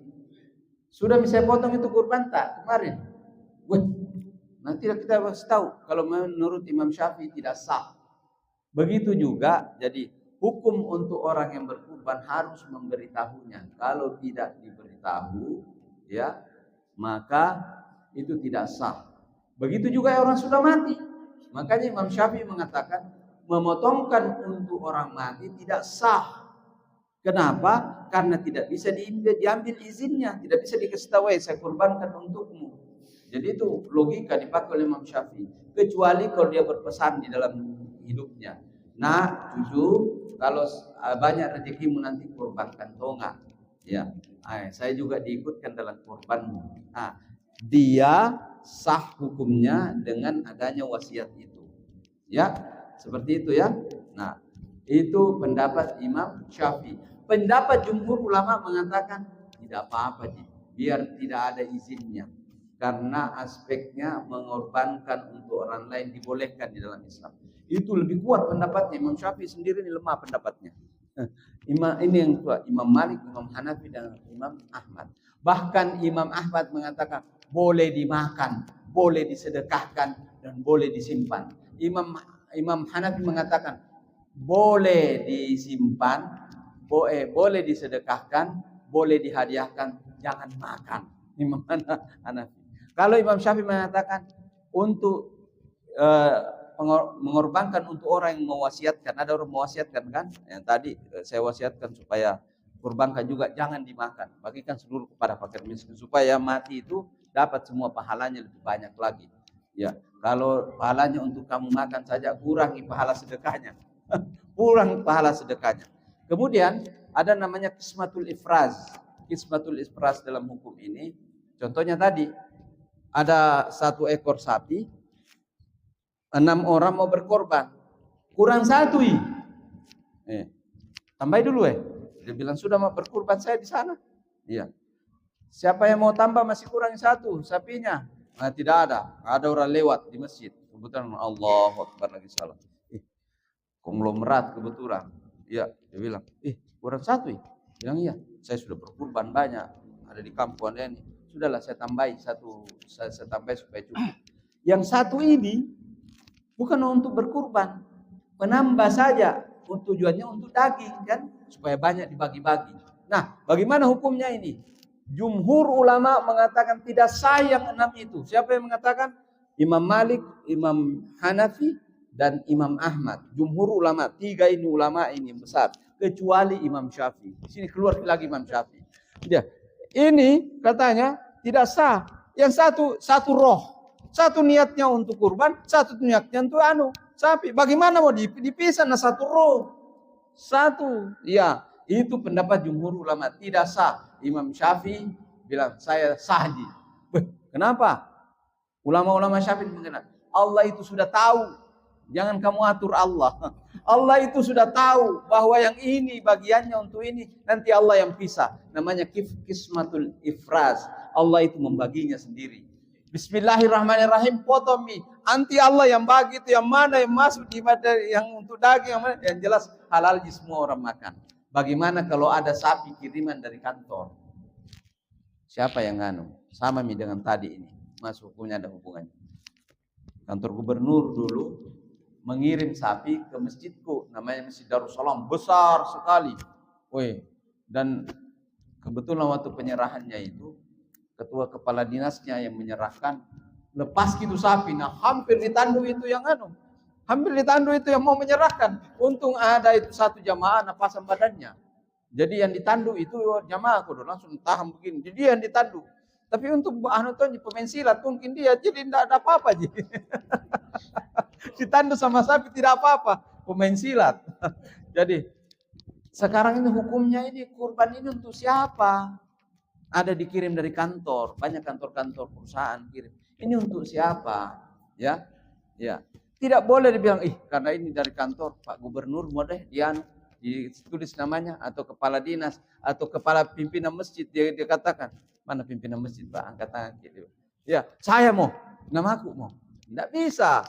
"Sudah bisa potong itu kurban tak kemarin?" Nanti kita harus tahu. Kalau menurut Imam Syafi'i tidak sah. Begitu juga, jadi hukum untuk orang yang berkurban harus memberitahunya. Kalau tidak diberitahu, ya, maka itu tidak sah. Begitu juga orang sudah mati. Makanya Imam Syafi'i mengatakan memotongkan untuk orang mati tidak sah. Kenapa? Karena tidak bisa diambil izinnya, tidak bisa dikasih tahu, saya kurbankan untukmu. Jadi itu logika dipakai oleh Imam Syafi'i. Kecuali kalau dia berpesan di dalam hidupnya, nah cucu, kalau banyak rezekimu nanti kurbankan tonga. Ya, saya juga diikutkan dalam kurbanmu. Nah, dia sah hukumnya dengan adanya wasiat itu. Ya, seperti itu ya. Nah, itu pendapat Imam Syafi'i. Pendapat jumhur ulama mengatakan tidak apa-apa, biar tidak ada izinnya. Karena aspeknya mengorbankan untuk orang lain dibolehkan di dalam Islam. Itu lebih kuat pendapatnya. Imam Syafi'i sendiri ini lemah pendapatnya. Ini yang kuat, Imam Malik, Imam Hanafi, dan Imam Ahmad. Bahkan Imam Ahmad mengatakan boleh dimakan, boleh disedekahkan, dan boleh disimpan. Imam Hanafi mengatakan boleh disimpan, boleh disedekahkan, boleh dihadiahkan, jangan makan. Imam Hanafi. Kalau Imam Syafi'i mengatakan untuk mengorbankan untuk orang yang mewasiatkan. Ada orang mewasiatkan kan? Yang tadi saya wasiatkan supaya kurbankan juga, jangan dimakan, bagikan seluruh kepada fakir miskin supaya mati itu dapat semua pahalanya lebih banyak lagi. Ya, kalau pahalanya untuk kamu makan saja, kurangi pahala sedekahnya. Kurang pahala sedekahnya. Kemudian ada namanya qismatul ifraz. Qismatul ifraz dalam hukum ini, contohnya tadi ada 1 ekor sapi, 6 orang mau berkorban, kurang 1 tambah dulu dia bilang sudah mau berkorban saya di sana. Iya. Siapa yang mau tambah masih kurang 1 sapinya? Nah, tidak ada orang lewat di masjid. Kebetulan Allahu Akbar lagi salat. Konglomerat kebetulan. Iya, dia bilang, kurang 1 Bilang iya, saya sudah berkorban banyak, ada di kampung ini. Sudahlah saya tambahi 1, saya tambahi supaya cukup. Yang 1 ini bukan untuk berkurban, penambah saja, tujuannya untuk daging kan, supaya banyak dibagi-bagi. Nah, bagaimana hukumnya ini? Jumhur ulama mengatakan tidak sah yang 6 itu. Siapa yang mengatakan? Imam Malik, Imam Hanafi, dan Imam Ahmad. Jumhur ulama, 3 ini ulama ini yang besar, kecuali Imam Syafi'i. Di sini keluar lagi Imam Syafi'i. Dia, ini katanya tidak sah. Yang satu roh. 1 niatnya untuk kurban, 1 niatnya untuk sapi. Bagaimana mau dipisah 1 roh? 1. Ya, itu pendapat jumhur ulama, tidak sah. Imam Syafi'i bilang saya sah. Kenapa? Ulama-ulama Syafi'i mengatakan Allah itu sudah tahu. Jangan kamu atur Allah. Allah itu sudah tahu bahwa yang ini bagiannya untuk ini, nanti Allah yang pisah. Namanya qismatul ifraz. Allah itu membaginya sendiri. Bismillahirrahmanirrahim, potong mie. Nanti Allah yang bagi itu yang mana yang masuk di materi, yang untuk daging, yang mana, yang jelas halal di semua orang makan. Bagaimana kalau ada sapi kiriman dari kantor? Siapa yang sama mie dengan tadi ini. Masuk hukumnya, ada hubungannya. Kantor gubernur dulu mengirim sapi ke masjidku, namanya Masjid Darussalam, besar sekali. Dan kebetulan waktu penyerahannya itu ketua kepala dinasnya yang menyerahkan, lepas gitu sapi. Nah, hampir ditandu itu yang hampir ditandu itu yang mau menyerahkan. Untung ada itu 1 jamaah napasang badannya. Jadi yang ditandu itu jamaah kudu langsung tahan begini. Jadi yang ditandu. Tapi untuk pemain silat mungkin dia jadi tidak ada apa-apa. Ditandu sama sapi tidak apa-apa, pemain silat. Jadi sekarang ini hukumnya ini kurban ini untuk siapa? Ada dikirim dari kantor, banyak kantor-kantor perusahaan kirim. Ini untuk siapa? Ya. Tidak boleh dibilang karena ini dari kantor Pak Gubernur, boleh ditulis namanya, atau kepala dinas atau kepala pimpinan masjid, dia katakan, mana pimpinan masjid Pak, angkat tangan gitu. Ya, saya mau, namaku mau. Tidak bisa.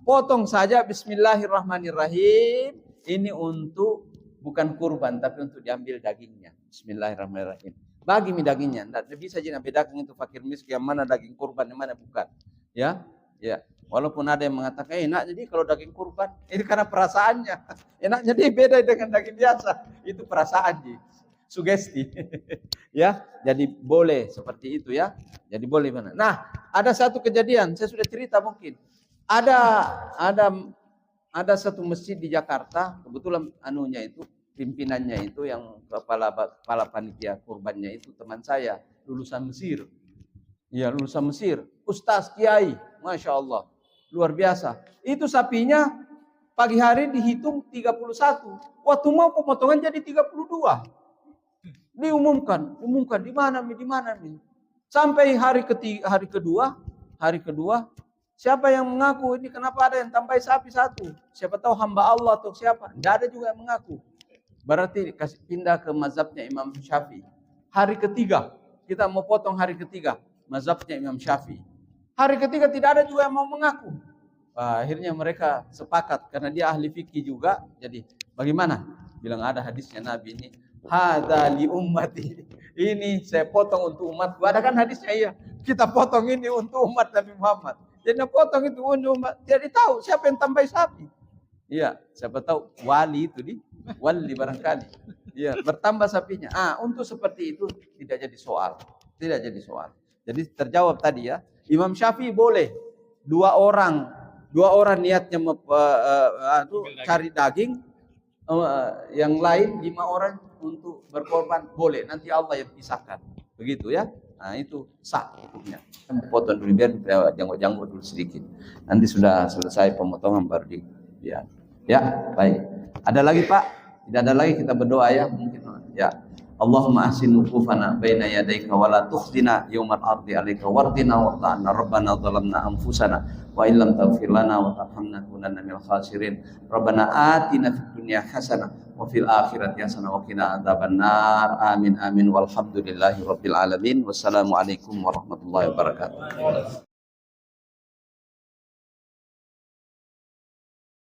Potong saja bismillahirrahmanirrahim. Ini untuk bukan kurban tapi untuk diambil dagingnya. Bismillahirrahmanirrahim. Bagi mi dagingnya. Tidak bisa jadi bedakan itu fakir miskin yang mana daging kurban yang mana bukan. Ya. Walaupun ada yang mengatakan enak jadi kalau daging kurban, ini karena perasaannya. Enaknya dia beda dengan daging biasa. Itu perasaan dia. Sugesti. Ya, jadi boleh seperti itu ya. Jadi boleh mana. Nah, ada satu kejadian, saya sudah cerita mungkin. Ada satu masjid di Jakarta, kebetulan itu pimpinannya itu yang kepala panitia kurbannya itu teman saya lulusan Mesir. Ya, lulusan Mesir. Ustaz Kiai, Masya Allah. Luar biasa. Itu sapinya pagi hari dihitung 31. Waktu mau pemotongan jadi 32. Diumumkan di mana nih. Sampai hari kedua, siapa yang mengaku ini kenapa ada yang tambah sapi satu? Siapa tahu hamba Allah atau siapa? Tidak ada juga yang mengaku. Berarti kasih pindah ke mazhabnya Imam Syafi'i. Hari ketiga, kita mau potong hari ketiga, mazhabnya Imam Syafi'i. Hari ketiga tidak ada juga yang mau mengaku. Akhirnya mereka sepakat karena dia ahli fikih juga. Jadi bagaimana? Bilang ada hadisnya Nabi ini. Hadza li ummati. Ini saya potong untuk umatku. Ada kan hadisnya iya. Kita potong ini untuk umat Nabi Muhammad. Jadi potong itu untuk umat. Jadi tahu siapa yang tambah sapi. Iya, siapa tahu wali itu wali barangkali. Iya, bertambah sapinya. Untuk seperti itu tidak jadi soal. Tidak jadi soal. Jadi terjawab tadi ya. Imam Syafi'i boleh dua orang niatnya cari daging, yang lain 5 orang untuk berkorban boleh. Nanti Allah yang pisahkan. Begitu ya. Nah itu sah hukumnya. Potong dulu biar janggut dulu sedikit. Nanti sudah selesai pemotongan baru ya. Ya, baik. Ada lagi Pak? Tidak ada lagi, kita berdoa ya. Mungkin ya. Allahumma ahsin wukufana baina yadayka wa la tukhdina yawmal ardi 'alaika wartina warta'na rabbana zalamna anfusana wa illam taghfir lana wa tarhamna kunanna minal khasirin. Rabbana atina fid dunya hasanah wa fil akhirati hasanah wa qina adzabannar. Amin amin walhamdulillahi rabbil alamin. Wassalamualaikum warahmatullahi wabarakatuh.